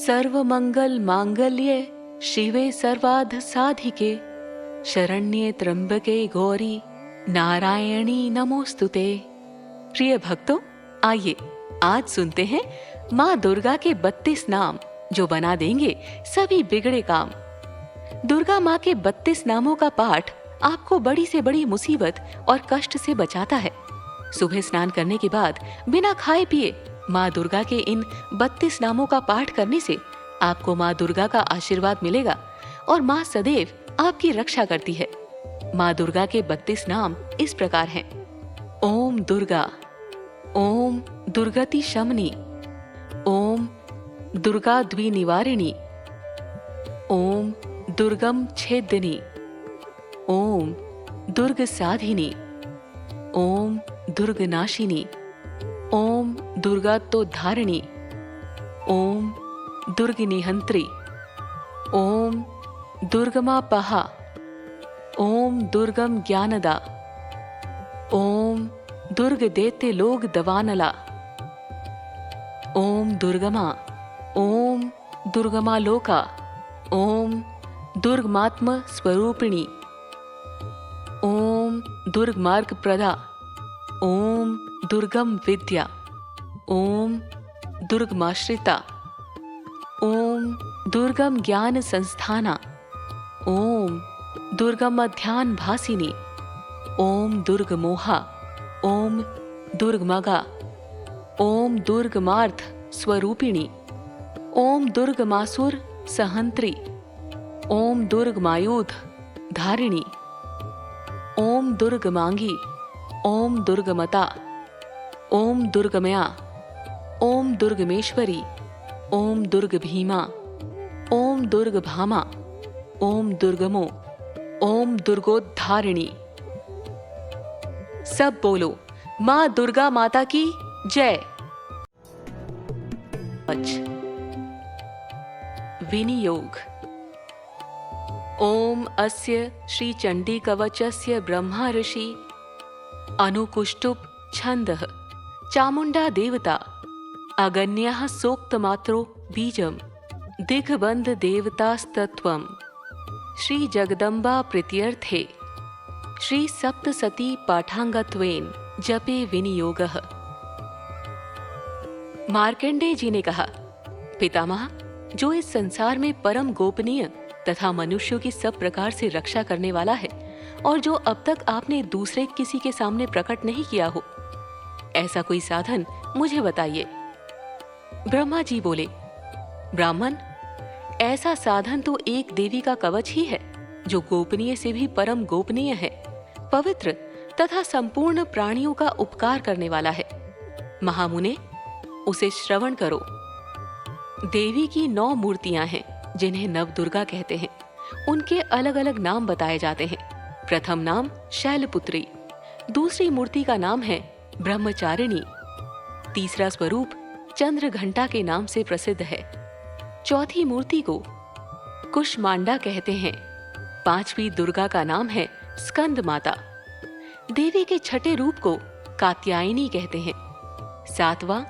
सर्वमंगल मांगल्ये शिवे सर्वार्थ साधिके शरण्ये त्र्यंबके गौरी नारायणी नमोस्तुते। प्रिय भक्तों, आइए आज सुनते हैं माँ दुर्गा के 32 नाम जो बना देंगे सभी बिगड़े काम। दुर्गा माँ के 32 नामों का पाठ आपको बड़ी से बड़ी मुसीबत और कष्ट से बचाता है। सुबह स्नान करने के बाद बिना खाए पिए माँ दुर्गा के इन 32 नामों का पाठ करने से आपको माँ दुर्गा का आशीर्वाद मिलेगा और माँ सदैव आपकी रक्षा करती है। माँ दुर्गा के 32 नाम इस प्रकार हैं। ओम दुर्गा, ओम दुर्गति शमनी, ओम दुर्गा द्विनिवारिणी, ओम दुर्गम छेदिनी, ओम दुर्ग साधिनी, ओम दुर्ग नाशिनी, ओम दुर्गा तो धारिणी, ओम दुर्ग निहंत्री, ओम दुर्गमा पहा, ओम दुर्गम ज्ञानदा, ओम दुर्ग देते लोग दवानला, ओम दुर्गमा, ओम दुर्गमा लोका, ओम दुर्गमात्म स्वरूपिणी, ओम दुर्ग मार्ग प्रदा, ओम दुर्गम विद्या, ओम दुर्गमाश्रिता, ओम दुर्गम ज्ञान संस्थाना, ओम दुर्गम ध्यान भासिनी, ओम दुर्ग मोहा, ओम दुर्गमगा, ओम दुर्गमार्थ स्वरूपिणी, ओम दुर्गमासुर सहंत्री, ओम दुर्गमायुध धारिणी, ओम दुर्गमांगी, ओम दुर्गमता, ओम दुर्गमया, ओम दुर्गमेश्वरी, ओम दुर्ग भीमा, ओम दुर्ग भामा, ओम दुर्गमो, ओम दुर्गोद्धारिणी। सब बोलो माँ दुर्गा माता की जय। विनियोग। ओम अस्य श्री चंडी कवचस्य ब्रह्मा ऋषि अनुकुष्टुप छंदः चामुंडा देवता अगन्यः सोक्तमात्रो बीजम दिग्बंध देवतास्तत्वं श्री जगदम्बा प्रीत्यर्थे श्री सप्तसती पाठांगत्वेन जपे विनियोगः। मार्कंडेय जी ने कहा, पितामह, जो इस संसार में परम गोपनीय तथा मनुष्यों की सब प्रकार से रक्षा करने वाला है और जो अब तक आपने दूसरे किसी के सामने प्रकट नहीं किया हो, ऐसा कोई साधन मुझे बताइए। ब्रह्मा जी बोले, ब्राह्मण, ऐसा साधन तो एक देवी का कवच ही है जो गोपनीय से भी परम गोपनीय है, पवित्र तथा संपूर्ण प्राणियों का उपकार करने वाला है। महामुने, उसे श्रवण करो। देवी की 9 मूर्तियां हैं जिन्हें नवदुर्गा कहते हैं। उनके अलग अलग नाम बताए जाते हैं। प्रथम नाम शैलपुत्री, दूसरी मूर्ति का नाम है ब्रह्मचारिणी, तीसरा स्वरूप चंद्र घंटा के नाम से प्रसिद्ध है, चौथी मूर्ति को कुष्मांडा कहते हैं, पांचवी दुर्गा का नाम है स्कंद माता, देवी के छठे रूप को कात्यायनी कहते हैं, सातवां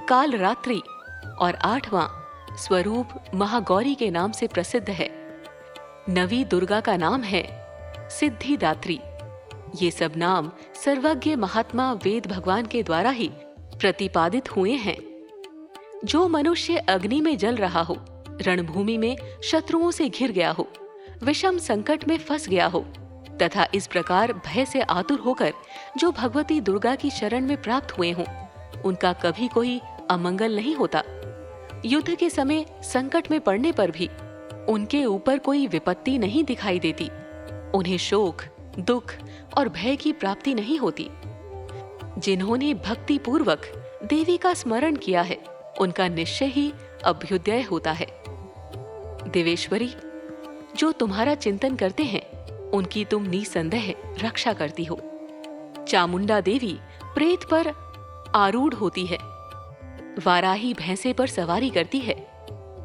कालरात्रि और आठवां स्वरूप महागौरी के नाम से प्रसिद्ध है। नवी दुर्गा का नाम है सिद्धिदात्री। ये सब नाम सर्वज्ञ महात्मा वेद भगवान के द्वारा ही प्रतिपादित हुए हैं। जो मनुष्य अग्नि में जल रहा हो, रणभूमि में शत्रुओं से घिर गया हो, विषम संकट में फंस गया हो तथा इस प्रकार भय से आतुर होकर जो भगवती दुर्गा की शरण में प्राप्त हुए हों, उनका कभी कोई अमंगल नहीं होता। युद्ध के समय संकट में पड़ने पर भी उनके ऊपर कोई विपत्ति नहीं दिखाई देती। उन्हें शोक, दुख और भय की प्राप्ति नहीं होती। जिन्होंने भक्ति पूर्वक देवी का स्मरण किया है, उनका निश्चय ही अभ्युदय होता है। देवेश्वरी, जो तुम्हारा चिंतन करते हैं, उनकी तुम निसंदेह रक्षा करती हो। चामुंडा देवी प्रेत पर आरूढ़ होती है, वाराही भैंसे पर सवारी करती है,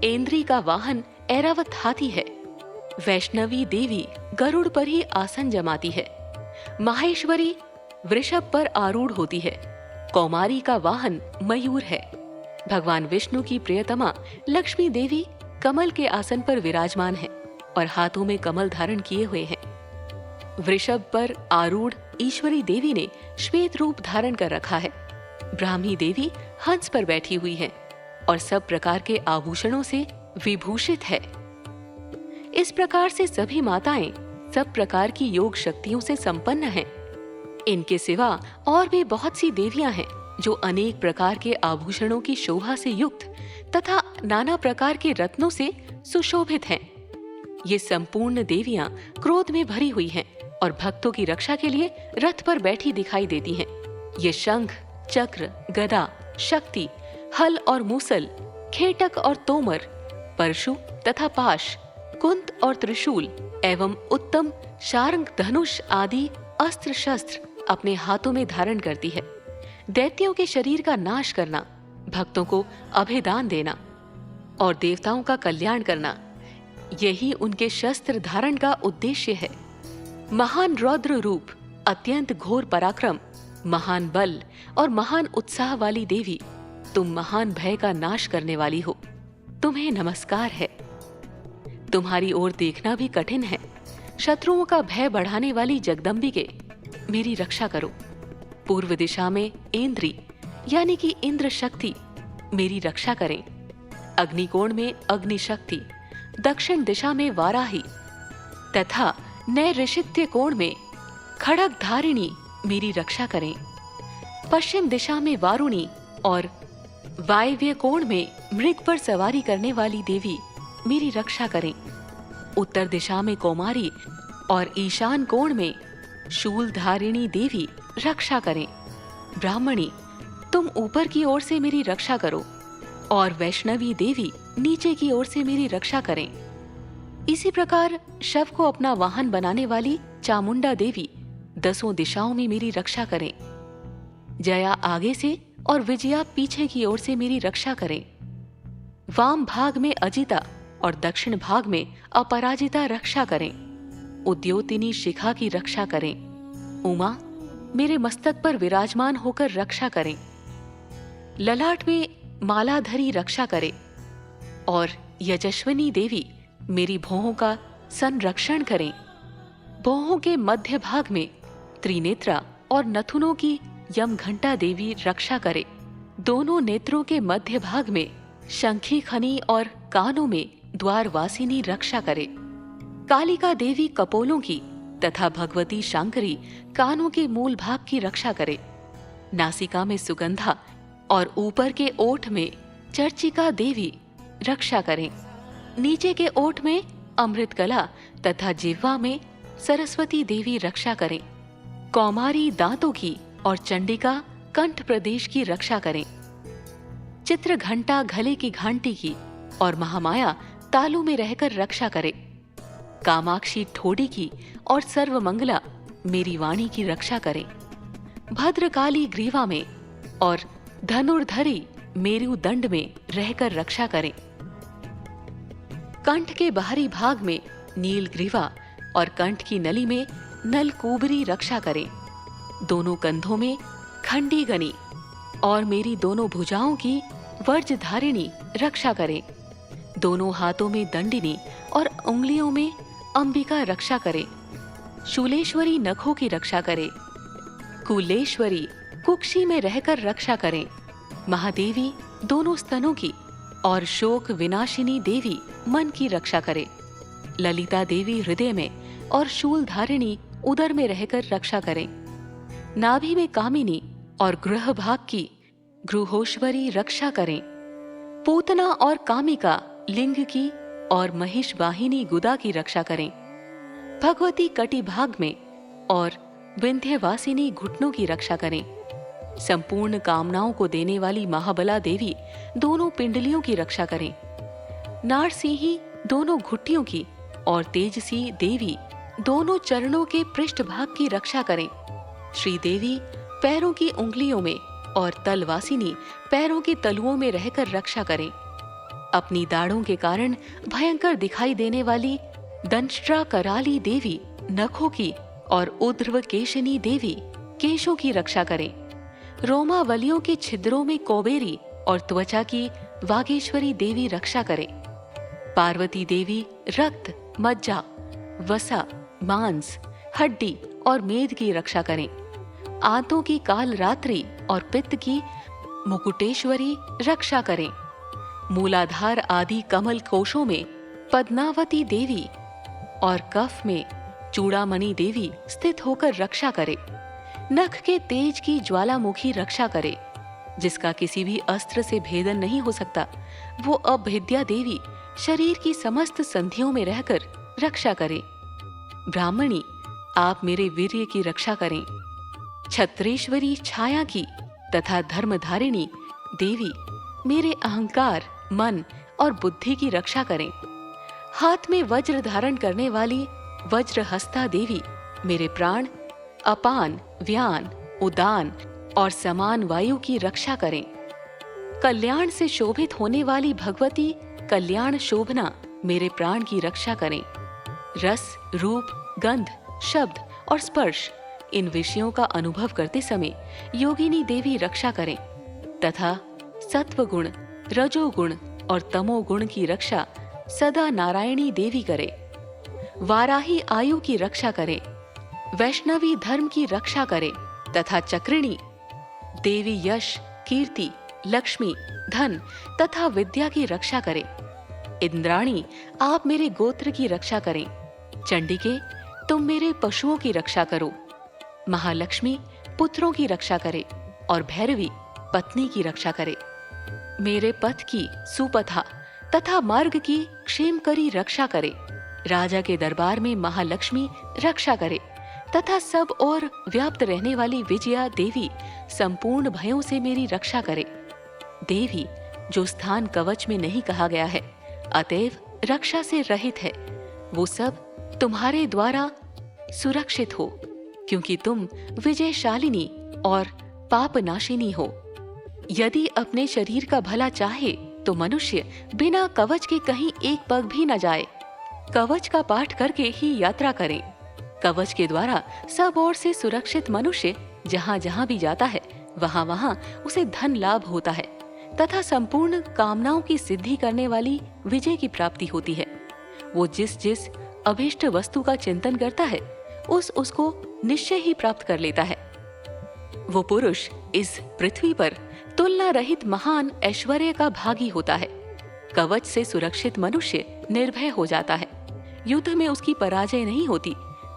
ऐन्द्री का वाहन ऐरावत हाथी है, वैष्णवी देवी गरुड़ पर ही आसन जमाती है, माहेश्वरी वृषभ पर आरूढ़ होती है, कौमारी का वाहन मयूर है, भगवान विष्णु की प्रियतमा लक्ष्मी देवी कमल के आसन पर विराजमान है और हाथों में कमल धारण किए हुए हैं। वृषभ पर आरूढ़ ईश्वरी देवी ने श्वेत रूप धारण कर रखा है। ब्राह्मी देवी हंस पर बैठी हुई है और सब प्रकार के आभूषणों से विभूषित है। इस प्रकार से सभी माताएं सब प्रकार की योग शक्तियों से संपन्न हैं। इनके सिवा और भी बहुत सी देवियां हैं जो अनेक प्रकार के आभूषणों की शोभा से युक्त तथा नाना प्रकार के रत्नों से सुशोभित हैं। ये संपूर्ण देवियां क्रोध में भरी हुई हैं और भक्तों की रक्षा के लिए रथ पर बैठी दिखाई देती हैं। ये शंख, चक्र, गदा, शक्ति, हल और मूसल, खेटक और तोमर, परशु तथा पाश, कुंत और त्रिशूल एवं उत्तम शार्ंग, धनुष आदि अस्त्र शस्त्र अपने हाथों में धारण करती है। दैत्यों के शरीर का नाश करना, भक्तों को अभेदान देना और देवताओं का कल्याण करना, यही उनके शस्त्र धारण का उद्देश्य है। महान रौद्र रूप, अत्यंत घोर पराक्रम, महान बल और महान उत्साह वाली देवी, तुम महान भय का नाश करने वाली हो। तुम्हें नमस्कार है। तुम्हारी ओर देखना भी कठिन है। शत्रुओं का भय बढ़ाने वाली जगदम्बिके, मेरी रक्षा करो। पूर्व दिशा में इंद्री यानी कि इंद्र शक्ति मेरी रक्षा करें। अग्निकोण में अग्नि शक्ति, दक्षिण दिशा में वाराही तथा नैऋषित्य कोण में खड़ग धारिणी मेरी रक्षा करें। पश्चिम दिशा में वारुणी और वायव्य कोण में मृग पर सवारी करने वाली देवी मेरी रक्षा करें। उत्तर दिशा में कौमारी और ईशान कोण में शूल धारिणी देवी रक्षा करें। ब्राह्मणी, तुम ऊपर की ओर से मेरी रक्षा करो और वैष्णवी देवी नीचे की ओर से मेरी रक्षा करें। इसी प्रकार शव को अपना वाहन बनाने वाली चामुंडा देवी 10 दिशाओं में मेरी रक्षा करें। जया आगे से और विजया पीछे की ओर से मेरी रक्षा करें। वाम भाग में अजिता और दक्षिण भाग में अपराजिता रक्षा करें। उद्योतिनी शिखा की रक्षा करें। उमा मेरे मस्तक पर विराजमान होकर रक्षा करें। ललाट में मालाधरी रक्षा करे और यजस्विनी देवी मेरी भौहों का संरक्षण करें। भौहों के मध्य भाग में त्रिनेत्रा और नथुनों की यमघंटा देवी रक्षा करे। दोनों नेत्रों के मध्य भाग में शंखी खनी और कानों में द्वारवासिनी रक्षा करे। कालिका देवी कपोलों की तथा भगवती शांकरी कानों के मूल भाग की रक्षा करे। नासिका में सुगंधा और ऊपर के ओठ में चर्चिका देवी रक्षा करें। नीचे के ओठ में अमृतकला तथा जिह्वा में सरस्वती देवी रक्षा करें। कौमारी दांतों की और चंडिका कंठ प्रदेश की रक्षा करें। चित्र घंटा गले की घंटी की और महामाया तालू में रहकर रक्षा करे। कामाक्षी ठोडी की और सर्वमंगला मेरी वाणी की रक्षा करें। भद्रकाली ग्रीवा में और धनुर्धरी मेरु दंड में रहकर रक्षा करें। कंठ के बाहरी भाग में नील ग्रीवा और कंठ की नली में नलकूबरी रक्षा करें। दोनों कंधों में खंडी गनी और मेरी दोनों भुजाओं की वर्जधारिणी रक्षा करें। दोनों हाथों में दंडिनी और उंगलियों में अंबिका रक्षा करे। शूलेश्वरी नखों की रक्षा करे। कुलेश्वरी कुक्षी में रहकर रक्षा करें। महादेवी दोनों स्तनों की और शोक विनाशिनी देवी मन की रक्षा करे। ललिता देवी हृदय में और शूलधारिणी उदर में रहकर रक्षा करें। नाभि में कामिनी और गृह भाग की गृहोश्वरी रक्षा करें। पूतना और कामिका लिंग की और महिष वाहिनी गुदा की रक्षा करें। भगवती कटी भाग में और विंध्यवासिनी घुटनों की रक्षा करें। संपूर्ण कामनाओं को देने वाली महाबला देवी दोनों पिंडलियों की रक्षा करें। नारसिंही दोनों घुट्टियों की और तेजसी देवी दोनों चरणों के पृष्ठभाग की रक्षा करें। श्रीदेवी पैरों की उंगलियों में और तलवासिनी पैरों के तलुओं में रहकर रक्षा करें। अपनी दाढ़ों के कारण भयंकर दिखाई देने वाली दंष्ट्रा कराली देवी नखों की और उर्ध्व केशनी देवी केशों की रक्षा करें। रोमावलियों के छिद्रों में कौबेरी और त्वचा की वागेश्वरी देवी रक्षा करें। पार्वती देवी रक्त, मज्जा, वसा, मांस, हड्डी और मेद की रक्षा करें। आंतों की काल रात्रि और पित्त की मुकुटेश्वरी रक्षा करें। मूलाधार आदि कमल कोशों में पद्मावती देवी और कफ में चूड़ामणि देवी स्थित होकर रक्षा करे। नख के तेज की ज्वालामुखी रक्षा करे, जिसका किसी भी अस्त्र से भेदन नहीं हो सकता। वो अभेद्या देवी शरीर की समस्त संधियों में रहकर रक्षा करे। ब्राह्मणी, आप मेरे वीर्य की रक्षा करें। छत्रेश्वरी छाया की तथा धर्मधारिणी देवी मेरे अहंकार, मन और बुद्धि की रक्षा करें। हाथ में वज्र धारण करने वाली वज्रहस्ता देवी मेरे प्राण, अपान, व्यान, उदान और समान वायु की रक्षा करें। कल्याण से शोभित होने वाली भगवती कल्याण शोभना मेरे प्राण की रक्षा करें। रस, रूप, गंध, शब्द और स्पर्श, इन विषयों का अनुभव करते समय योगिनी देवी रक्षा करें तथा सत्वगुण, रजोगुण और तमोगुण की रक्षा सदा नारायणी देवी करे। वाराही आयु की रक्षा करे, वैष्णवी धर्म की रक्षा करे तथा चक्रिणी देवी यश, कीर्ति, लक्ष्मी, धन तथा विद्या की रक्षा करे। इंद्राणी, आप मेरे गोत्र की रक्षा करें। चंडिके, तुम मेरे पशुओं की रक्षा करो। महालक्ष्मी पुत्रों की रक्षा करे और भैरवी पत्नी की रक्षा करे। मेरे पथ की सुपथा तथा मार्ग की क्षेमकरी रक्षा करे। राजा के दरबार में महालक्ष्मी रक्षा करे तथा सब और व्याप्त रहने वाली विजया देवी संपूर्ण भयों से मेरी रक्षा करे। देवी, जो स्थान कवच में नहीं कहा गया है, अतएव रक्षा से रहित है, वो सब तुम्हारे द्वारा सुरक्षित हो, क्योंकि तुम विजयशालिनी और पापनाशिनी हो। यदि अपने शरीर का भला चाहे तो मनुष्य बिना कवच के कहीं एक पग भी न जाए। कवच का पाठ करके ही यात्रा करें। कवच के द्वारा सब ओर से सुरक्षित मनुष्य जहाँ जहाँ भी जाता है, वहाँ वहाँ उसे धन लाभ होता है तथा संपूर्ण कामनाओं की सिद्धि करने वाली विजय की प्राप्ति होती है। वो जिस जिस अभीष्ट वस्तु का चिंतन करता है, उसको निश्चय ही प्राप्त कर लेता है। वो पुरुष इस पृथ्वी पर तुलना रहित महान ऐश्वर्य का भागी होता है। कवच से सुरक्षित मनुष्य निर्भय हो जाता है। युद्ध में उसकी पराजय नहीं होती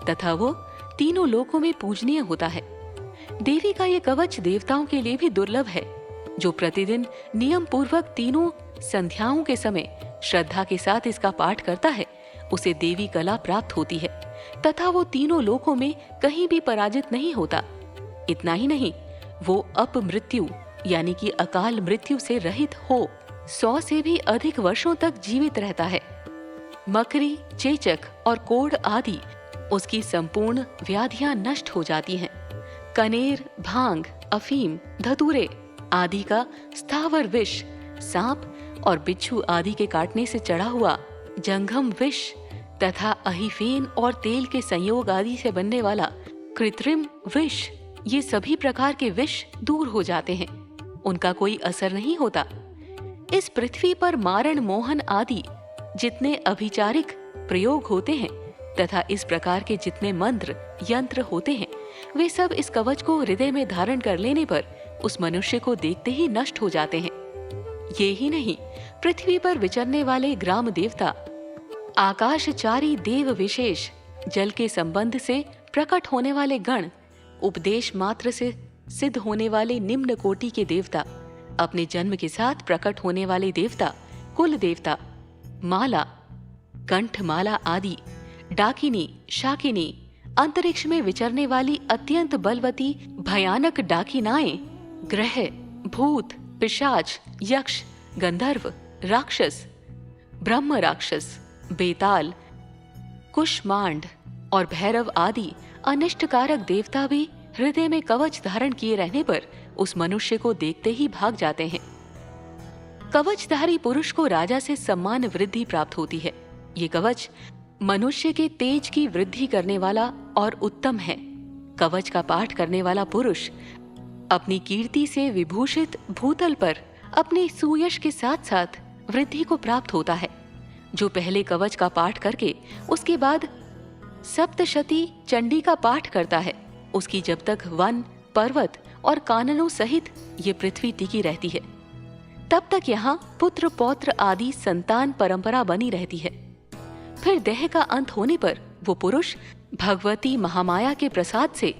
तथा वो तीनों लोकों में पूजनीय होता है। देवी का ये कवच देवताओं के लिए भी दुर्लभ है। जो प्रतिदिन नियम पूर्वक तीनों संध्याओं के समय श्रद्धा के साथ इसका पाठ करता है, उसे देवी कला प्राप्त होती है तथा वो तीनों लोकों में कहीं भी पराजित नहीं होता। इतना ही नहीं, वो अपमृत्यु यानी कि अकाल मृत्यु से रहित हो 100 से भी अधिक वर्षों तक जीवित रहता है। मकरी, चेचक और कोढ़ आदि उसकी संपूर्ण व्याधियां नष्ट हो जाती हैं। कनेर, भांग, अफीम, धतूरे आदि का स्थावर विष, सांप और बिच्छू आदि के काटने से चढ़ा हुआ जंघम विष तथा अहिफेन और तेल के संयोग आदि से बनने वाला कृत्रिम विष, ये सभी प्रकार के विष दूर हो जाते हैं। उनका कोई असर नहीं होता। इस पृथ्वी पर मारण, मोहन आदि जितने अभिचारिक प्रयोग होते हैं तथा इस प्रकार के जितने मंत्र, यंत्र होते हैं, वे सब इस कवच को हृदय में धारण कर लेने पर उस मनुष्य को देखते ही नष्ट हो जाते हैं। ये ही नहीं, पृथ्वी पर विचरने वाले ग्राम देवता, आकाशचारी देव विशेष, जल के संबंध से प्रकट होने वाले गण, उपदेश मात्र से सिद्ध होने वाले निम्न कोटि के देवता, अपने जन्म के साथ प्रकट होने वाले देवता, कुल देवता, माला, कंठमाला आदि, डाकिनी, शाकिनी, अंतरिक्ष में विचरने वाली अत्यंत बलवती भयानक डाकिनाएं, ग्रह, भूत, पिशाच, यक्ष, गंधर्व, राक्षस, ब्रह्म राक्षस, बेताल, कुष्मांड और भैरव आदि अनिष्टकारक देवता भी हृदय में कवच धारण किए रहने पर उस मनुष्य को देखते ही भाग जाते हैं। कवचधारी पुरुष को राजा से सम्मान वृद्धि प्राप्त होती है। ये कवच मनुष्य के तेज की वृद्धि करने वाला और उत्तम है। कवच का पाठ करने वाला पुरुष अपनी कीर्ति से विभूषित भूतल पर अपने सुयश के साथ साथ वृद्धि को प्राप्त होता है। जो पहले कवच का पाठ करके उसके बाद सप्तशती चंडी का पाठ करता है, उसकी जब तक वन, पर्वत और काननों सहित ये पृथ्वी टिकी रहती है, तब तक यहाँ पुत्र पौत्र आदि संतान परंपरा बनी रहती है। फिर देह का अंत होने पर वो पुरुष भगवती महामाया के प्रसाद से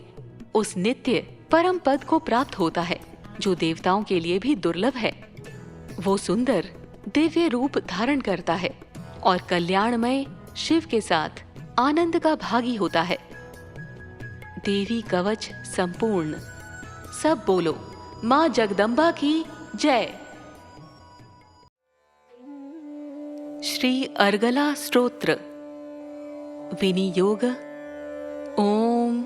उस नित्य परम पद को प्राप्त होता है, जो देवताओं के लिए भी दुर्लभ है। वो सुंदर दिव्य रूप धारण करता है और कल्याणमय शिव के साथ आनंद का भागी होता है। देवी कवच संपूर्ण। सब बोलो माँ जगदम्बा की जय। श्री अर्गला स्तोत्र विनियोग। ओम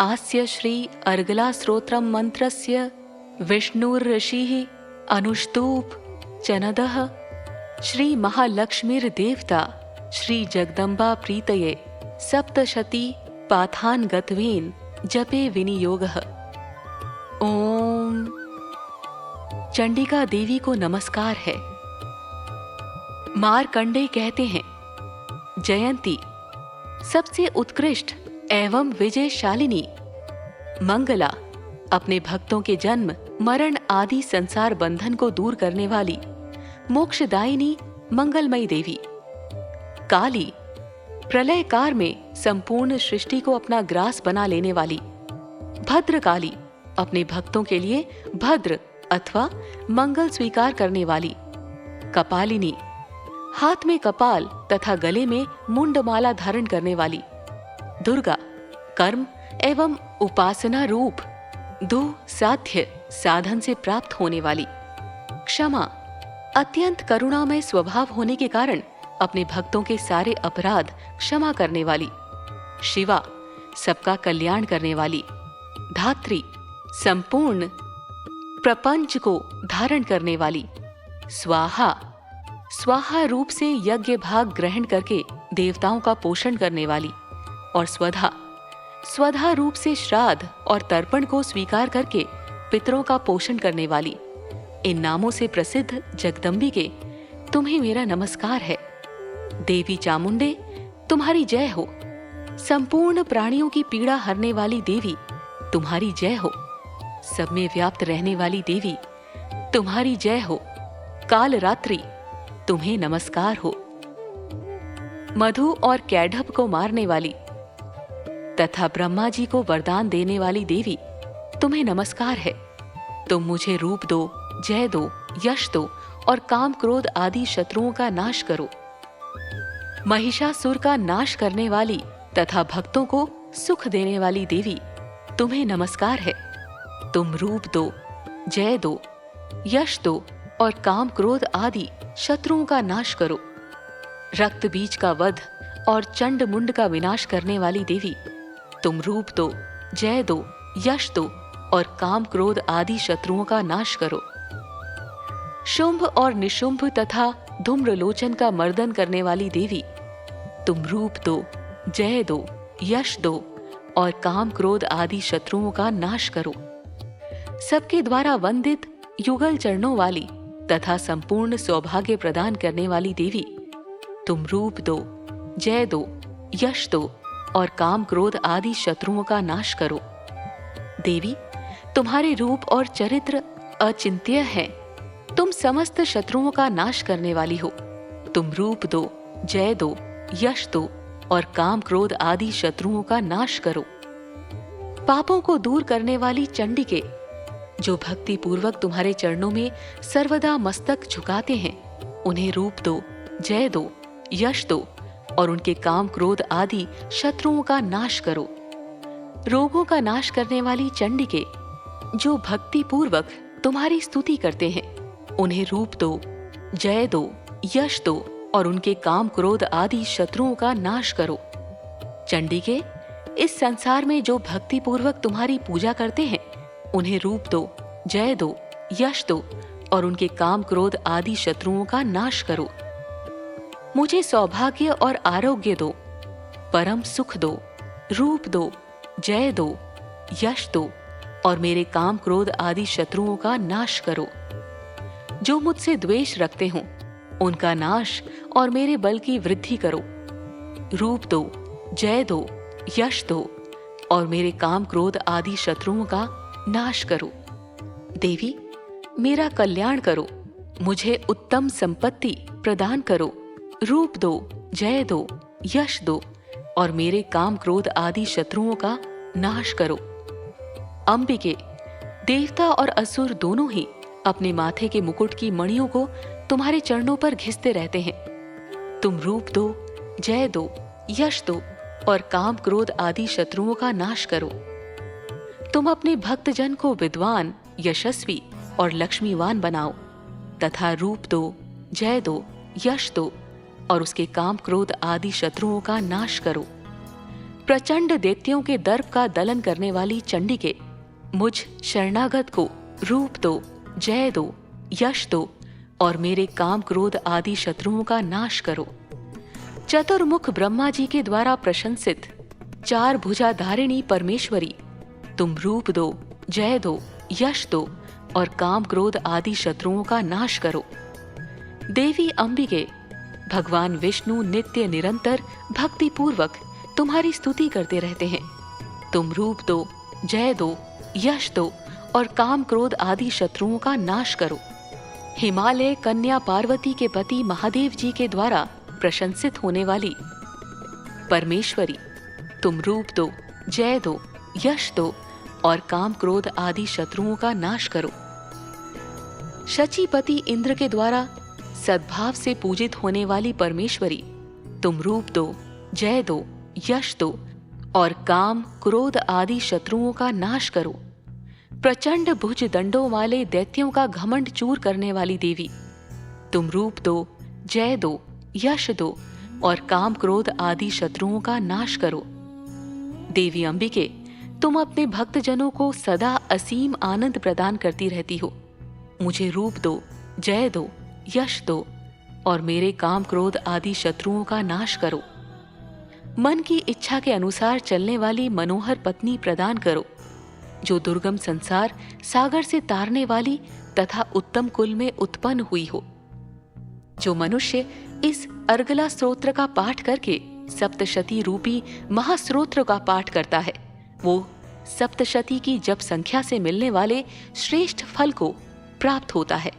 आस्य श्री अर्गला स्तोत्रम मंत्रस्य विष्णुर्ऋषिः अनुष्टुप् चनदः श्री महालक्ष्मीर्देवता श्री जगदम्बा प्रीतये सप्तशती पाथान गत्वेन जपे विनियोगः। ओम। चंडिका देवी को नमस्कार है। मारकंडे कहते हैं, जयंती सबसे उत्कृष्ट एवं विजयशालिनी, मंगला अपने भक्तों के जन्म मरण आदि संसार बंधन को दूर करने वाली, मोक्षदायिनी मंगलमयी देवी। काली प्रलयकार में संपूर्ण सृष्टि को अपना ग्रास बना लेने वाली। भद्रकाली अपने भक्तों के लिए भद्र अथवा मंगल स्वीकार करने वाली। कपालिनी हाथ में कपाल तथा गले में मुंडमाला धारण करने वाली। दुर्गा कर्म एवं उपासना रूप दो साध्य साधन से प्राप्त होने वाली। क्षमा अत्यंत करुणामय स्वभाव होने के कारण अपने भक्तों के सारे अपराध क्षमा करने वाली। शिवा सबका कल्याण करने वाली। धात्री संपूर्ण प्रपंच को धारण करने वाली। स्वाहा स्वाहा रूप से यज्ञ भाग ग्रहण करके देवताओं का पोषण करने वाली। और स्वधा स्वधा रूप से श्राद्ध और तर्पण को स्वीकार करके पितरों का पोषण करने वाली। इन नामों से प्रसिद्ध जगदम्बिके तुम्हें मेरा नमस्कार है। देवी चामुंडे तुम्हारी जय हो। संपूर्ण प्राणियों की पीड़ा हरने वाली देवी तुम्हारी जय हो। सब में व्याप्त रहने वाली देवी तुम्हारी जय हो। काल रात्रि तुम्हें नमस्कार हो। मधु और कैढभ को मारने वाली तथा ब्रह्मा जी को वरदान देने वाली देवी तुम्हें नमस्कार है। तुम मुझे रूप दो, जय दो, यश दो और काम क्रोध आदि शत्रुओं का नाश करो। महिषासुर का नाश करने वाली तथा भक्तों को सुख देने वाली देवी तुम्हें नमस्कार है। तुम रूप दो, जय दो, यश दो और काम क्रोध आदि शत्रुओं का नाश करो। रक्त बीज का वध और चंड मुंड का विनाश करने वाली देवी तुम रूप दो, जय दो, यश दो और काम क्रोध आदि शत्रुओं का नाश करो। शुंभ और निशुंभ तथा धूम्रलोचन का मर्दन करने वाली देवी तुम रूप दो, जय दो, यश दो और काम क्रोध आदि शत्रुओं का नाश करो। सबके द्वारा वंदित युगल चरणों वाली तथा संपूर्ण सौभाग्य प्रदान करने वाली देवी तुम रूप दो, जय दो, यश दो और काम क्रोध आदि शत्रुओं का नाश करो। देवी तुम्हारे रूप और चरित्र अचिंत्य है। तुम समस्त शत्रुओं का नाश करने वाली हो। तुम रूप दो, जय दो, यश दो और काम क्रोध आदि शत्रुओं का नाश करो। पापों को दूर करने वाली चंडिके जो भक्ति पूर्वक तुम्हारे चरणों में सर्वदा मस्तक झुकाते हैं, उन्हें रूप दो, जय दो, यश दो और उनके काम क्रोध आदि शत्रुओं का नाश करो। रोगों का नाश करने वाली चंडिके जो भक्ति पूर्वक तुम्हारी स्तुति करते हैं, उन्हें रूप दो, जय दो, यश दो और उनके काम क्रोध आदि शत्रुओं का नाश करो। चंडिके इस संसार में जो भक्ति पूर्वक तुम्हारी पूजा करते हैं, उन्हें रूप दो, जय दो, यश दो और उनके काम क्रोध आदि शत्रुओं का नाश करो। मुझे सौभाग्य और आरोग्य दो, परम सुख दो, रूप दो, जय दो, यश दो और मेरे काम क्रोध आदि शत्रुओं का नाश करो। जो मुझसे द्वेष रखते हों उनका नाश और मेरे बल की वृद्धि करो। रूप दो, जय दो, यश दो और मेरे काम क्रोध आदि शत्रुओं का नाश करो। देवी, मेरा कल्याण करो, मुझे उत्तम संपत्ति प्रदान करो। रूप दो, जय दो, यश दो और मेरे काम क्रोध आदि शत्रुओं का नाश करो। अंबिके, देवता और असुर दोनों ही अपने माथे के मुकुट की मणियों को तुम्हारे चरणों पर घिसते रहते हैं। तुम रूप दो, जय दो, यश दो और काम क्रोध आदि शत्रुओं का नाश करो। तुम अपने भक्तजन को विद्वान, यशस्वी और लक्ष्मीवान बनाओ तथा रूप दो, जय दो, यश दो और उसके काम क्रोध आदि शत्रुओं का नाश करो। प्रचंड दैत्यों के दर्प का दलन करने वाली चंडिके, मुझ शरणागत को रूप दो, जय दो, यश दो और मेरे काम क्रोध आदि शत्रुओं का नाश करो। चतुर्मुख ब्रह्मा जी के द्वारा प्रशंसित चार भुजाधारिणी परमेश्वरी, तुम रूप दो, जय दो, यश दो और काम क्रोध आदि शत्रुओं का नाश करो। देवी अंबिके, भगवान विष्णु नित्य निरंतर भक्ति पूर्वक तुम्हारी स्तुति करते रहते हैं। तुम रूप दो, जय दो, यश दो और काम क्रोध आदि शत्रुओं का नाश करो। हिमालय कन्या पार्वती के पति महादेव जी के द्वारा प्रशंसित होने वाली परमेश्वरी, तुम रूप दो, जय दो, यश दो और काम क्रोध आदि शत्रुओं का नाश करो। शचीपति इंद्र के द्वारा सद्भाव से पूजित होने वाली परमेश्वरी, तुम रूप दो, जय दो, यश दो और काम क्रोध आदि शत्रुओं का नाश करो। प्रचंड भुज दंडों वाले दैत्यों का घमंड चूर करने वाली देवी, तुम रूप दो, जय दो, यश दो और काम क्रोध आदि शत्रुओं का नाश करो। देवी अंबिके, तुम अपने भक्तजनों को सदा असीम आनंद प्रदान करती रहती हो। मुझे रूप दो, जय दो, यश दो और मेरे काम क्रोध आदि शत्रुओं का नाश करो। मन की इच्छा के अनुसार चलने वाली मनोहर पत्नी प्रदान करो, जो दुर्गम संसार सागर से तारने वाली तथा उत्तम कुल में उत्पन्न हुई हो। जो मनुष्य इस अर्गला स्तोत्र का पाठ करके सप्तशती रूपी महास्त्रोत्र का पाठ करता है, वो सप्तशती की जप संख्या से मिलने वाले श्रेष्ठ फल को प्राप्त होता है।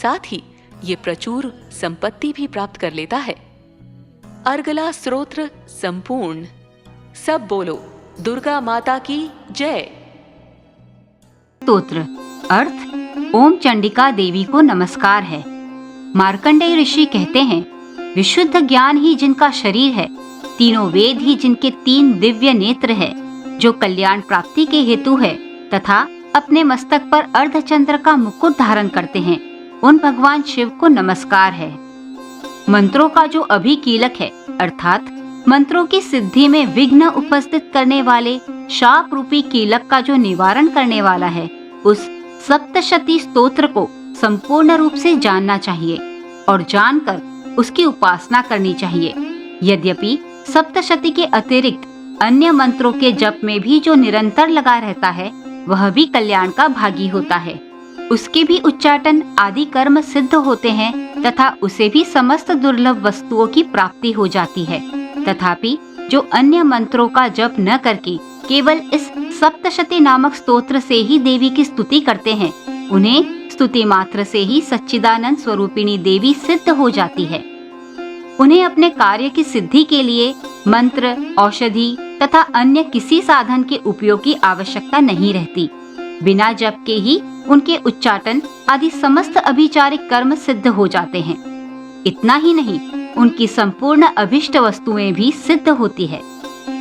साथ ही ये प्रचुर संपत्ति भी प्राप्त कर लेता है। अर्गला स्तोत्र संपूर्ण। सब बोलो दुर्गा माता की जय। स्तोत्र अर्थ ओम चंडिका देवी को नमस्कार है। मार्कंडेय ऋषि कहते हैं, विशुद्ध ज्ञान ही जिनका शरीर है, तीनों वेद ही जिनके तीन दिव्य नेत्र है, जो कल्याण प्राप्ति के हेतु है तथा अपने मस्तक पर अर्धचंद्र का मुकुट धारण करते हैं, उन भगवान शिव को नमस्कार है। मंत्रों का जो अभिकीलक है, अर्थात मंत्रों की सिद्धि में विघ्न उपस्थित करने वाले शाप रूपी कीलक का जो निवारण करने वाला है, उस सप्तशती स्तोत्र को संपूर्ण रूप से जानना चाहिए और जानकर उसकी उपासना करनी चाहिए। यद्यपि सप्तशती के अतिरिक्त अन्य मंत्रों के जप में भी जो निरंतर लगा रहता है, वह भी कल्याण का भागी होता है। उसके भी उच्चाटन आदि कर्म सिद्ध होते हैं तथा उसे भी समस्त दुर्लभ वस्तुओं की प्राप्ति हो जाती है। तथापि जो अन्य मंत्रों का जप न करके केवल इस सप्तशती नामक स्तोत्र से ही देवी की स्तुति करते हैं, उन्हें स्तुति मात्र से ही सच्चिदानंद स्वरूपिणी देवी सिद्ध हो जाती है। उन्हें अपने कार्य की सिद्धि के लिए मंत्र, औषधि तथा अन्य किसी साधन के उपयोग की आवश्यकता नहीं रहती। बिना जप के ही उनके उच्चाटन आदि समस्त अभिचारिक कर्म सिद्ध हो जाते हैं। इतना ही नहीं, उनकी संपूर्ण अभिष्ट वस्तुएं भी सिद्ध होती है।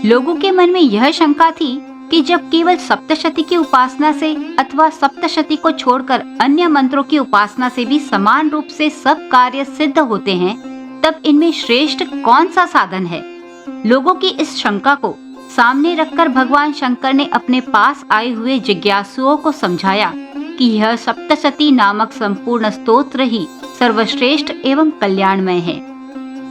लोगों के मन में यह शंका थी कि जब केवल सप्तशती की उपासना से अथवा सप्तशती को छोड़कर अन्य मंत्रों की उपासना से भी समान रूप से सब कार्य सिद्ध होते हैं, तब इनमें श्रेष्ठ कौन सा साधन है? लोगों की इस शंका को सामने रखकर भगवान शंकर ने अपने पास आए हुए जिज्ञासुओं को समझाया कि यह सप्तशती नामक संपूर्ण स्तोत्र ही सर्वश्रेष्ठ एवं कल्याणमय है।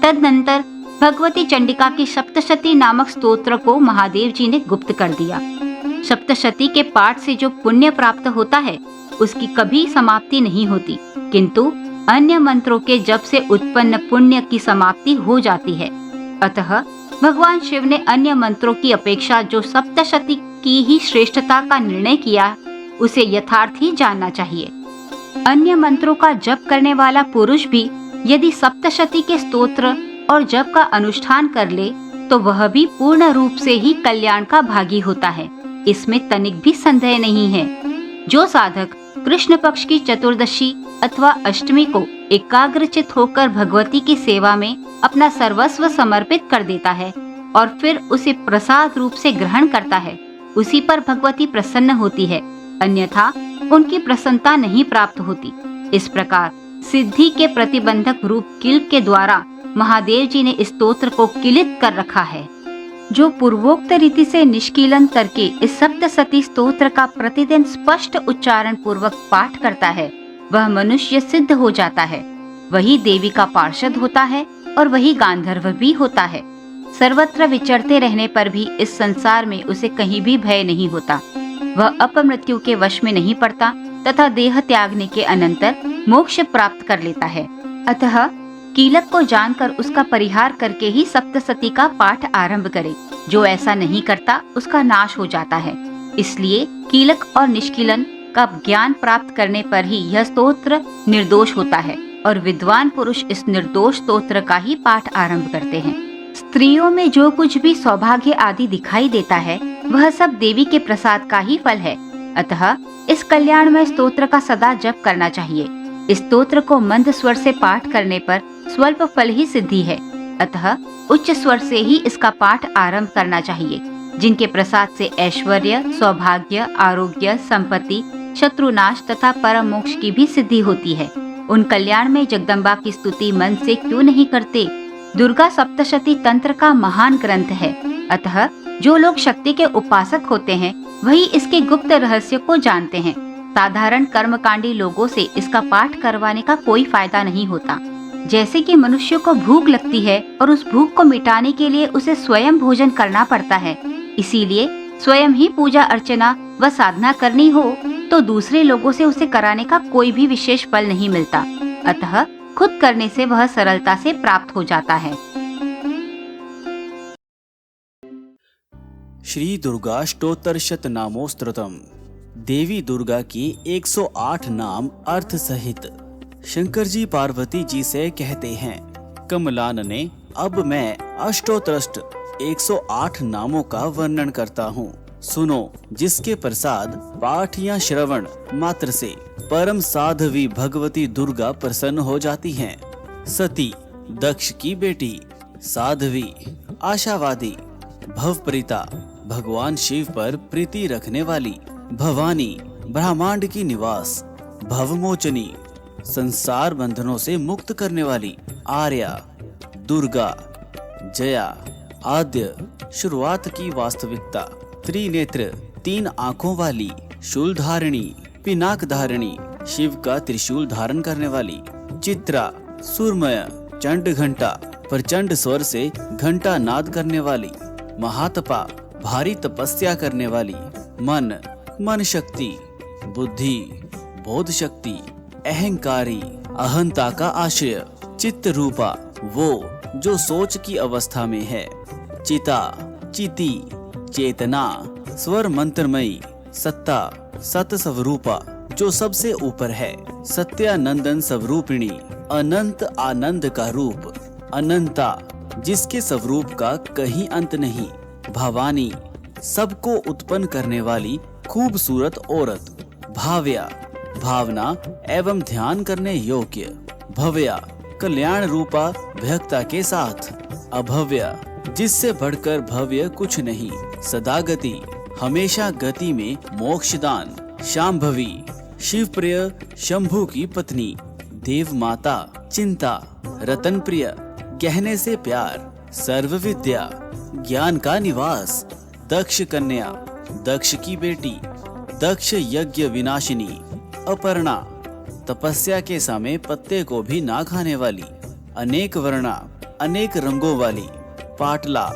तदनंतर भगवती चंडिका की सप्तशती नामक स्तोत्र को महादेव जी ने गुप्त कर दिया। सप्तशती के पाठ से जो पुण्य प्राप्त होता है, उसकी कभी समाप्ति नहीं होती, किंतु अन्य मंत्रों के जप से उत्पन्न पुण्य की समाप्ति हो जाती है। अतः भगवान शिव ने अन्य मंत्रों की अपेक्षा जो सप्तशती की ही श्रेष्ठता का निर्णय किया, उसे यथार्थ ही जानना चाहिए। अन्य मंत्रों का जप करने वाला पुरुष भी यदि सप्तशती के स्तोत्र और जप का अनुष्ठान कर ले, तो वह भी पूर्ण रूप से ही कल्याण का भागी होता है। इसमें तनिक भी संदेह नहीं है। जो साधक कृष्ण पक्ष की चतुर्दशी अथवा अष्टमी को एकाग्रचित होकर भगवती की सेवा में अपना सर्वस्व समर्पित कर देता है और फिर उसे प्रसाद रूप से ग्रहण करता है, उसी पर भगवती प्रसन्न होती है, अन्यथा उनकी प्रसन्नता नहीं प्राप्त होती। इस प्रकार सिद्धि के प्रतिबंधक रूप किल के द्वारा महादेव जी ने इस स्तोत्र को किलित कर रखा है। जो पूर्वोक्त रीति से निष्कीलन करके इस सप्तशती स्तोत्र का प्रतिदिन स्पष्ट उच्चारण पूर्वक पाठ करता है, वह मनुष्य सिद्ध हो जाता है, वही देवी का पार्षद होता है और वही गांधर्व भी होता है। सर्वत्र विचरते रहने पर भी इस संसार में उसे कहीं भी भय नहीं होता। वह अपमृत्यु के वश में नहीं पड़ता तथा देह त्यागने के अनंतर मोक्ष प्राप्त कर लेता है। अतः कीलक को जानकर उसका परिहार करके ही सप्तशती का पाठ आरंभ करे। जो ऐसा नहीं करता उसका नाश हो जाता है। इसलिए कीलक और निष्कीलन का ज्ञान प्राप्त करने पर ही यह स्तोत्र निर्दोष होता है और विद्वान पुरुष इस निर्दोष स्तोत्र का ही पाठ आरंभ करते हैं। स्त्रियों में जो कुछ भी सौभाग्य आदि दिखाई देता है, वह सब देवी के प्रसाद का ही फल है। अतः इस कल्याणमय स्तोत्र का सदा जप करना चाहिए। इस स्तोत्र को मंद स्वर से पाठ करने पर स्वल्प फल ही सिद्धि है। अतः उच्च स्वर से ही इसका पाठ आरंभ करना चाहिए। जिनके प्रसाद से ऐश्वर्य, सौभाग्य, आरोग्य, संपत्ति, शत्रुनाश तथा परम मोक्ष की भी सिद्धि होती है, उन कल्याण में जगदम्बा की स्तुति मन से क्यों नहीं करते। दुर्गा सप्तशती तंत्र का महान ग्रंथ है। अतः जो लोग शक्ति के उपासक होते हैं, वही इसके गुप्त रहस्य को जानते हैं। साधारण कर्मकांडी लोगों से इसका पाठ करवाने का कोई फायदा नहीं होता। जैसे कि मनुष्य को भूख लगती है और उस भूख को मिटाने के लिए उसे स्वयं भोजन करना पड़ता है, इसीलिए स्वयं ही पूजा अर्चना व साधना करनी हो तो दूसरे लोगों से उसे कराने का कोई भी विशेष फल नहीं मिलता। अतः खुद करने से वह सरलता से प्राप्त हो जाता है। श्री दुर्गाष्टोत्तर शतनामोस्तुतम्। देवी दुर्गा की 108 नाम अर्थ सहित। शंकर जी पार्वती जी से कहते हैं, कमलान ने अब मैं अष्टोत्तरष्ट 108 नामों का वर्णन करता हूँ। सुनो, जिसके प्रसाद पाठ या श्रवण मात्र से परम साध्वी भगवती दुर्गा प्रसन्न हो जाती हैं। सती, दक्ष की बेटी, साध्वी, आशावादी, भवप्रीता, भगवान शिव पर प्रीति रखने वाली, भवानी, ब्रह्मांड की निवास, भवमोचनी, संसार बंधनों से मुक्त करने वाली, आर्या, दुर्गा, जया, आद्य, शुरुआत की वास्तविकता, त्रिनेत्र, 3 आँखों वाली, शूलधारिणी, पिनाक धारिणी, शिव का त्रिशूल धारण करने वाली, चित्रा, सूर्मय, चंड घंटा, प्रचंड स्वर से घंटा नाद करने वाली, महातपा, भारी तपस्या करने वाली, मन शक्ति, बुद्धि, बोध शक्ति, अहंकारी, अहंता का आश्रय, चित्त रूपा, वो जो सोच की अवस्था में है, चिता, चिति, चेतना, स्वर मंत्रमयी, सत्ता, सत स्वरूपा, जो सबसे ऊपर है, सत्यानंदन स्वरूपिणी, अनंत आनंद का रूप, अनंता, जिसके स्वरूप का कहीं अंत नहीं, भवानी, सबको उत्पन्न करने वाली खूबसूरत औरत, भाव्या, भावना एवं ध्यान करने योग्य, भव्या, कल्याण रूपा भक्ता के साथ, अभव्या, जिससे बढ़कर भव्य कुछ नहीं, सदागति, हमेशा गति में मोक्षदान, शांभवी, शिवप्रिय, शंभु की पत्नी, देव माता, चिंता, रतन प्रिय, कहने से प्यार, सर्व विद्या, ज्ञान का निवास, दक्ष कन्या, दक्ष की बेटी, दक्ष यज्ञ विनाशिनी, अपर्णा, तपस्या के समय पत्ते को भी ना खाने वाली, अनेक वर्णा, अनेक रंगों वाली, पाटला,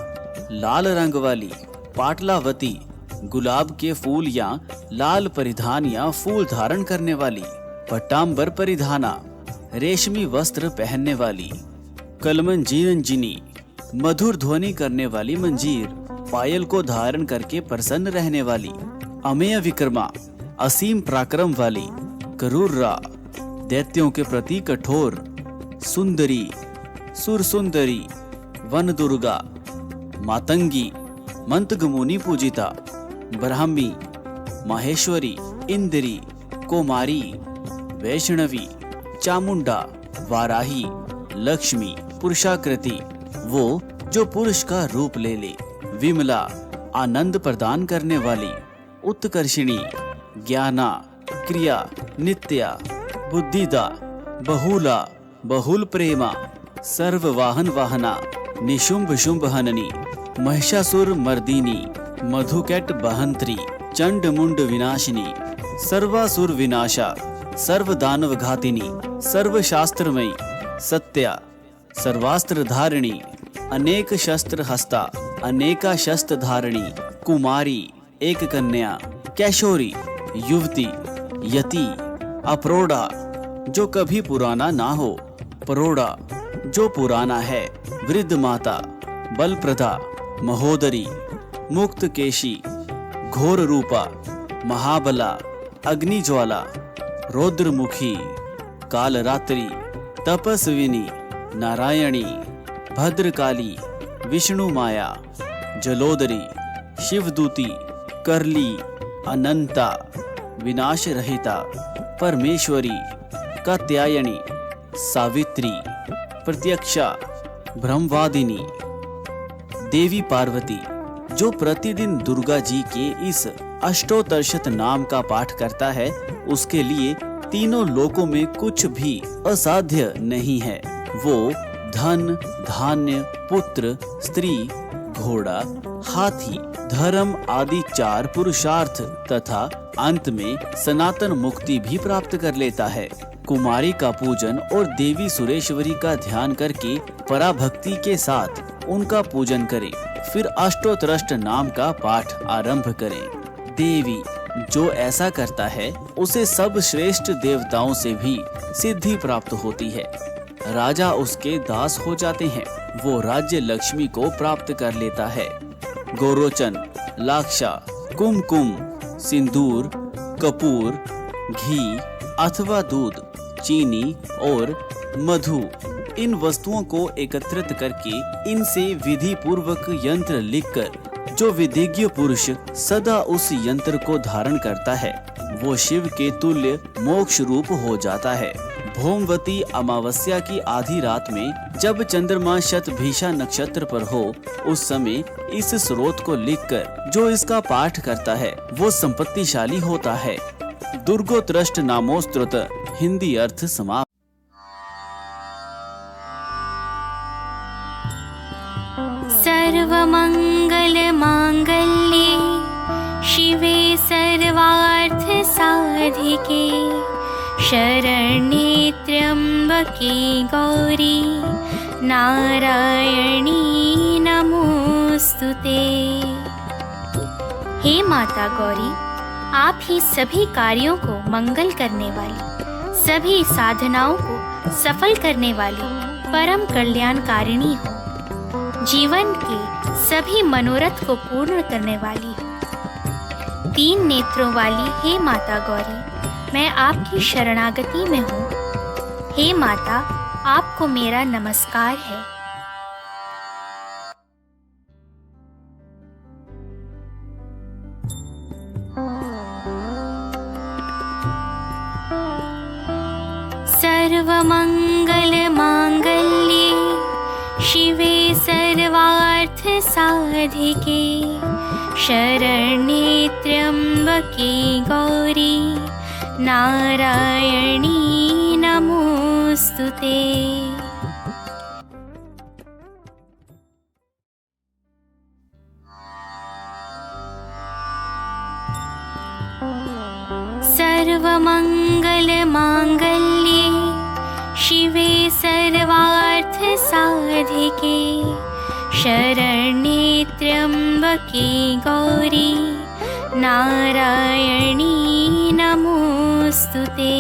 लाल रंग वाली, पाटलावती, गुलाब के फूल या लाल परिधान या फूल धारण करने वाली, पट्टांबर परिधाना, रेशमी वस्त्र पहनने वाली, कलमंजीरंजिनी, मधुर ध्वनि करने वाली मंजीर, पायल को धारण करके प्रसन्न रहने वाली, अमेय विक्रमा, असीम पराक्रम वाली, करूर्रा, दैत्यों के प्रति कठोर, सुंदरी, सुरसुंदरी, वन दुर्गा, मातंगी, मंतगमुनि पूजिता, ब्राह्मी, माहेश्वरी, इंद्री, कोमारी, वैष्णवी, चामुंडा, वाराही, लक्ष्मी, पुरुषाकृति, वो जो पुरुष का रूप ले ले, विमला, आनंद प्रदान करने वाली, उत्कर्षिणी, ज्ञाना, क्रिया, नित्या, बुद्धिदा, बहुला, बहुल प्रेमा, सर्ववाहन वाहना, निशुंभ शुंभ हननी, महिषासुर मर्दिनी, मधुकैट बहंत्री, चंड मुंड विनाशिनी, सर्वासुर विनाशा, सर्वदानव घातिनी, सर्वशास्त्रमयी, सत्या, सर्वास्त्र धारिणी, अनेक शस्त्र हस्ता, अनेका शस्त्र धारिणी, कुमारी, एक कन्या, कैशोरी, युवती, यति, अप्रोढ़ा, जो कभी पुराना ना हो, परोढ़ा, जो पुराना है, वृद्ध माता, बलप्रदा, महोदरी, मुक्त केशी, घोर रूपा, महाबला, अग्निज्वाला, रौद्रमुखी, कालरात्रि, तपस्विनी, नारायणी, भद्रकाली, विष्णु माया, जलोदरी, शिवदूती, करली, अनंता, विनाश रहिता, परमेश्वरी, कात्यायनी, सावित्री, प्रत्यक्षा, ब्रह्मवादिनी, देवी पार्वती, जो प्रतिदिन दुर्गा जी के इस अष्टोत्तरशत नाम का पाठ करता है, उसके लिए तीनों लोकों में कुछ भी असाध्य नहीं है। वो धन, धान्य, पुत्र, स्त्री, घोड़ा, हाथी, धर्म आदि 4 पुरुषार्थ तथा अंत में सनातन मुक्ति भी प्राप्त कर लेता है। कुमारी का पूजन और देवी सुरेश्वरी का ध्यान करके पराभक्ति के साथ उनका पूजन करें, फिर अष्टोत्तरष्ट नाम का पाठ आरंभ करें। देवी जो ऐसा करता है उसे सब श्रेष्ठ देवताओं से भी सिद्धि प्राप्त होती है। राजा उसके दास हो जाते हैं, वो राज्य लक्ष्मी को प्राप्त कर लेता है। गोरोचन, लाक्षा, कुमकुम, सिंदूर, कपूर, घी अथवा दूध, चीनी और मधु, इन वस्तुओं को एकत्रित करके इनसे विधि पूर्वक यंत्र लिखकर जो विधिज्ञ पुरुष सदा उस यंत्र को धारण करता है, वो शिव के तुल्य मोक्ष रूप हो जाता है। भौमवती अमावस्या की आधी रात में जब चंद्रमा शतभिषा नक्षत्र पर हो, उस समय इस स्रोत को लिखकर जो इसका पाठ करता है वो संपत्तिशाली होता है। दुर्गोत्रष्ट नामोस्तुत, हिंदी अर्थ समाप्त। सर्वमंगल मांगल्ये शिवे सर्वार्थ साधिके शरण्ये त्र्यंबके गौरी नारायणी नमोस्तुते। हे माता गौरी, आप ही सभी कार्यों को मंगल करने वाली, सभी साधनाओं को सफल करने वाली परम कल्याणकारिणी हो। जीवन के सभी मनोरथ को पूर्ण करने वाली हो। 3 नेत्रों वाली हे माता गौरी, मैं आपकी शरणागति में हूँ। हे माता, आपको मेरा नमस्कार है। सर्वमंगल मांगल्ये शिवे सर्वार्थ साधिके शरण्ये त्र्यंबके गौरी नारायणी नमोस्तुते। सर्वमंगल मांगल्ये शिवे सर्वार्थ साधिके शरण्ये त्र्यंबके गौरी नारायणी नमोस्तुते।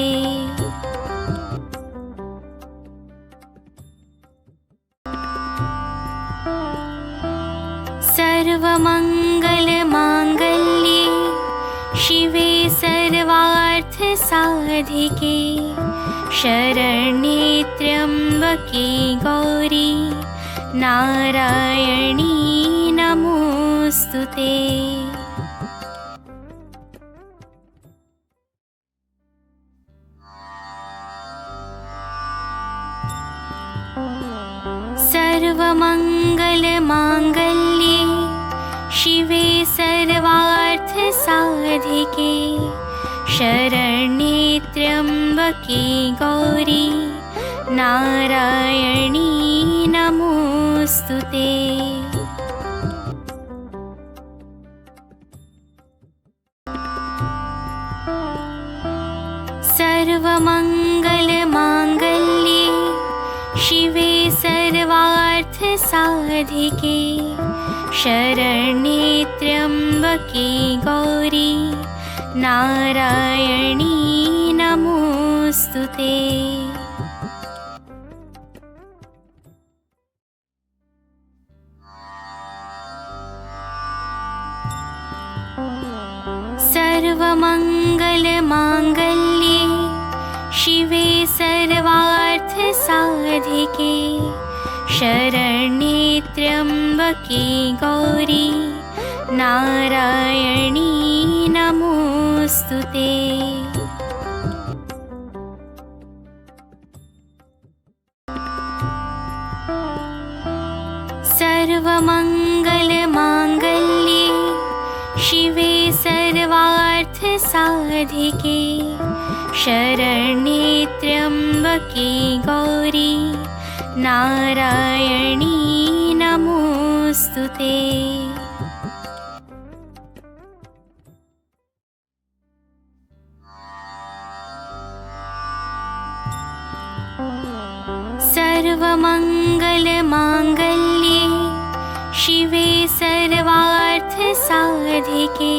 सर्वमङ्गलमाङ्गल्ये शिवे सर्वार्थसाधिके शरण्ये त्र्यम्बके गौरी नारायणी नमोस्तुते। सर्वमङ्गलमाङ्गल्ये शिवे सर्वार्थसाधिके शरण्ये त्र्यम्बके गौरी नारायणी नमोस्तुते। सर्वमङ्गलमाङ्गल्ये शिवे सर्वार्थसाधिके शरण्ये त्र्यम्बके गौरी नारायणी नमोस्तुते। सर्वमङ्गलमाङ्गल्ये शिवे सर्वार्थसाधिके शरण्ये त्र्यम्बके गौरी नारायणी नमोस्तुते। सर्वमङ्गलमाङ्गल्ये शिवे सर्वार्थसाधिके शरण्ये त्र्यम्बके गौरी नारायणी नमोस्तुते। सर्वमङ्गलमाङ्गल्ये शिवे सर्वार्थसाधिके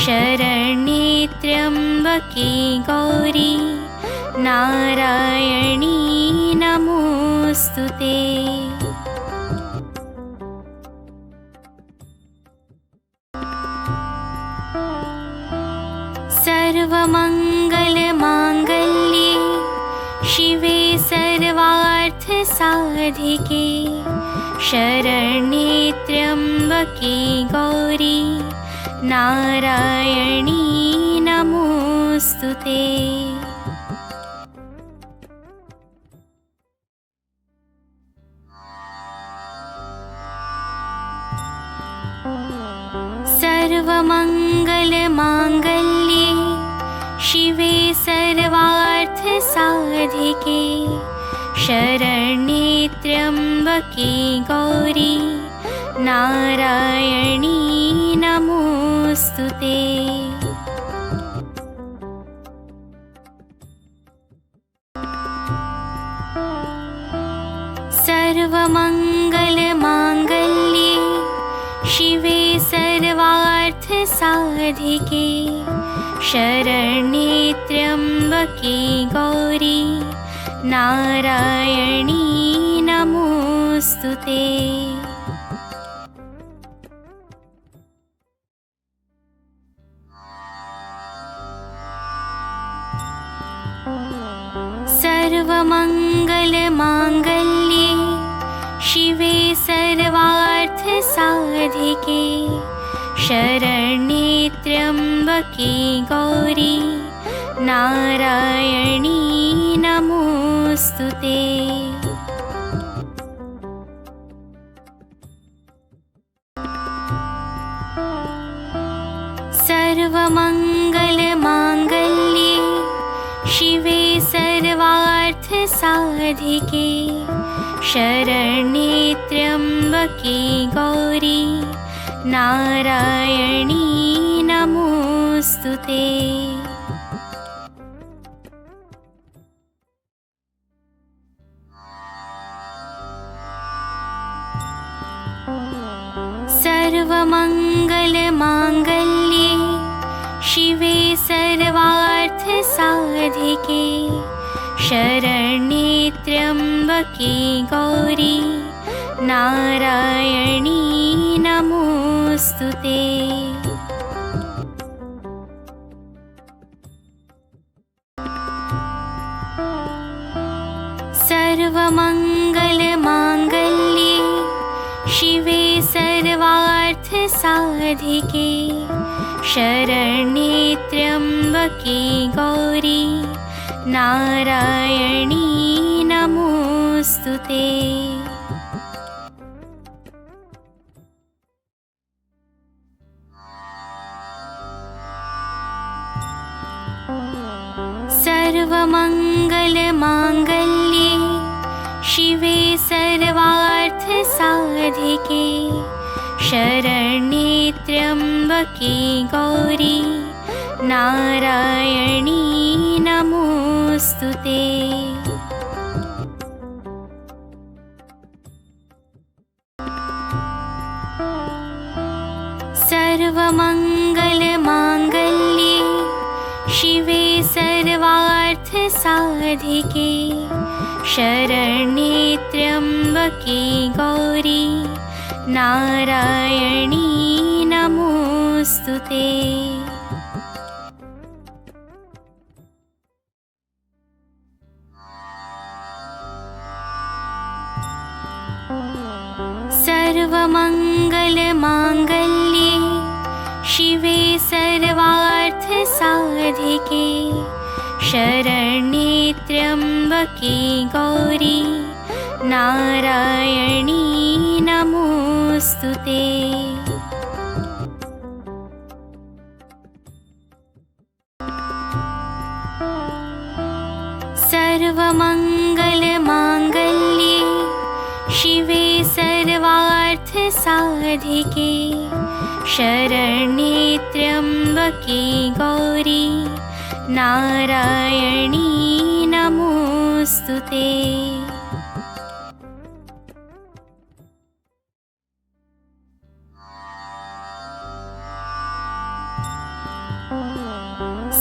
शरण्ये त्र्यम्बके गौरी नारायणी नमोस्तुते। सर्वमङ्गलमाङ्गल्ये शिवे सर्वार्थसाधिके शरण्ये त्र्यम्बके गौरी नारायणी नमोस्तुते। सर्वमङ्गलमाङ्गल्ये शिवे सर्वार्थसाधिके शरण्ये त्र्यम्बके गौरी नारायणी नमोस्तुते। सर्वमङ्गलमाङ्गल्ये शिवे सर्वार्थसाधिके शरण्ये त्र्यम्बके गौरी नारायणी नमोस्तुते। सर्वमङ्गलमाङ्गल्ये शिवे सर्वार्थसाधिके शरण्ये त्र्यम्बके गौरी नारायणी नमोस्तुते। सर्वमङ्गलमाङ्गल्ये शिवे सर्वार्थसाधिके शरण्ये त्र्यम्बके गौरी नारायणी नमोस्तुते। सर्वमङ्गलमाङ्गल्ये शिवे सर्वार्थ साधिके शरण्ये त्र्यम्बके गौरी नारायणी नमोस्तुते। सर्वमङ्गलमाङ्गल्ये शिवे सर्वार्थ साधिके शरण्ये त्र्यम्बके गौरी नारायणी नमोस्तुते। सर्वमङ्गलमाङ्गल्ये शिवे सर्वार्थ साधिके शरण्ये त्र्यम्बके गौरी नारायणी नमोस्तुते। सर्वमङ्गलमाङ्गल्ये शिवे सर्वार्थ साधिके शरण्ये त्र्यम्बके गौरी नारायणी नमोस्तुते। सर्वमङ्गलमाङ्गल्ये शिवे सर्वार्थ साधिके शरण्ये त्र्यम्बके गौरी नारायणी नमोस्तुते। सर्वमङ्गलमाङ्गल्ये शिवे सर्वार्थ साधिके शरण्ये त्र्यम्बके गौरी नारायणी नमोस्तुते।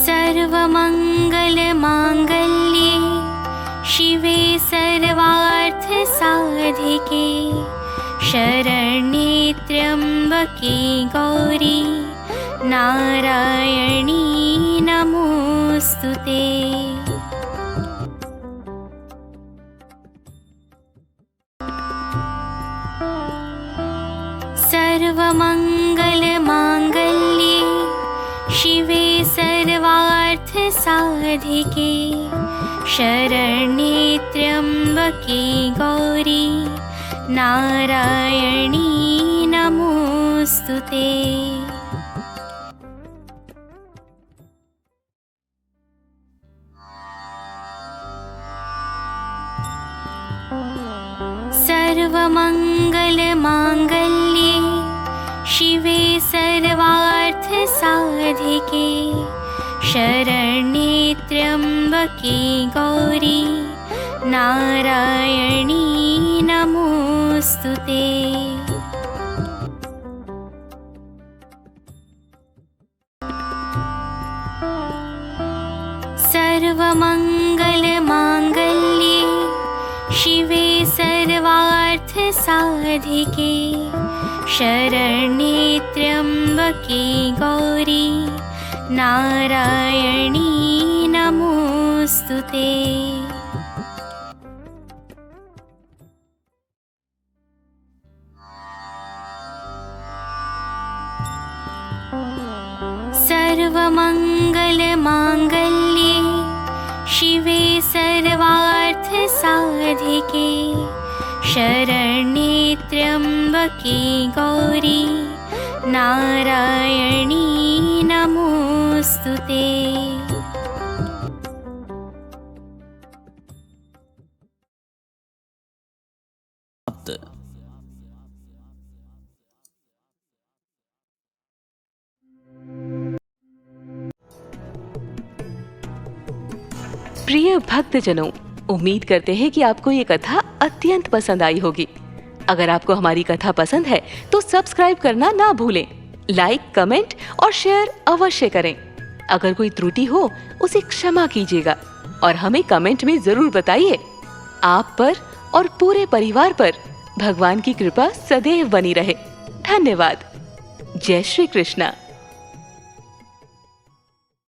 सर्वमङ्गलमाङ्गल्ये शिवे सर्वार्थ साधिके शरण्ये त्र्यम्बके गौरी नारायणी नमोस्तुते। सर्वमङ्गलमाङ्गल्ये शिवे सर्वार्थ साधिके शरण्ये त्र्यम्बके गौरी नारायणी नमोस्तुते। सर्वमङ्गलमाङ्गल्ये शिवे सर्वार्थ साधिके शरण्ये त्र्यम्बके गौरी नारायणी नमोस्तुते। सर्वमङ्गलमाङ्गल्ये शिवे सर्वार्थ साधिके शरण्ये त्र्यम्बके गौरी नारायणी नमोस्तुते। सर्वमङ्गलमाङ्गल्ये शिवे सर्वार्थ साधिके शरण्ये त्र्यम्बके गौरी नारायणी नमोस्तुते। प्रिय भक्तजनों, उम्मीद करते हैं कि आपको ये कथा अत्यंत पसंद आई होगी। अगर आपको हमारी कथा पसंद है तो सब्सक्राइब करना ना भूलें, लाइक, कमेंट और शेयर अवश्य करें। अगर कोई त्रुटि हो उसे क्षमा कीजिएगा और हमें कमेंट में जरूर बताइए। आप पर और पूरे परिवार पर भगवान की कृपा सदैव बनी रहे। धन्यवाद। जय श्री कृष्णा।